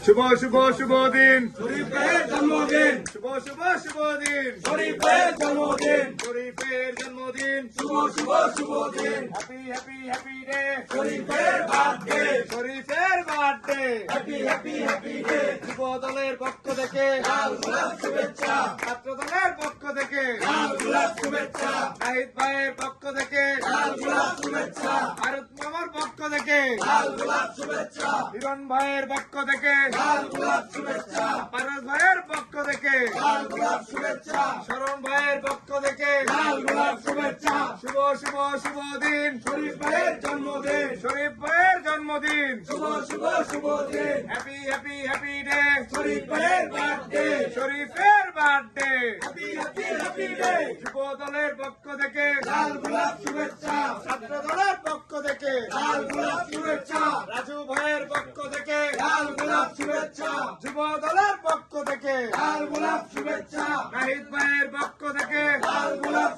শুভ শুভ শুভ দিন শরীফের জন্মদিন, শুভ শুভ শুভ দিন শরীফের জন্মদিন, শরীফের জন্মদিন শুভ শুভ শুভ দিন, হ্যাপি হ্যাপি হ্যাপি ডে শরীফের বার্থডে, শরীফের birthday happy happy happy day, যুব দলের পক্ষ থেকে লাল গোলাপ শুভেচ্ছা, ছাত্র দলের পক্ষ থেকে লাল গোলাপ শুভেচ্ছা, নাহিদ ভাইয়ের পক্ষ থেকে লাল গোলাপ শুভেচ্ছা, ভারত মামার পক্ষ থেকে লাল গোলাপ শুভেচ্ছা, হিরণ ভাইয়ের পক্ষ থেকে লাল গোলাপ শুভেচ্ছা, পারস ভাইয়ের পক্ষ থেকে লাল গোলাপ শুভেচ্ছা, শরণ ভাইয়ের পক্ষ থেকে লাল গোলাপ শুভেচ্ছা, শুভ শুভ শুভ দিন শরীফের জন্মদিন, শরীফ ভাইয়ের জন্মদিন শুভ শুভ শুভ দিন, হ্যাপি হ্যাপি হ্যাপি ডে শরীফের বার্থডে, শরীফের birthday happy happy happy day, যুব দলের পক্ষ থেকে লাল গোলাপ শুভেচ্ছা, ছাত্র দলের পক্ষ থেকে লাল গোলাপ শুভেচ্ছা, রাজু ভাইয়ের পক্ষ থেকে লাল গোলাপ শুভেচ্ছা, যুব দলের পক্ষ থেকে লাল গোলাপ শুভেচ্ছা, নাহিদ ভাইয়ের পক্ষ থেকে লাল গোলাপ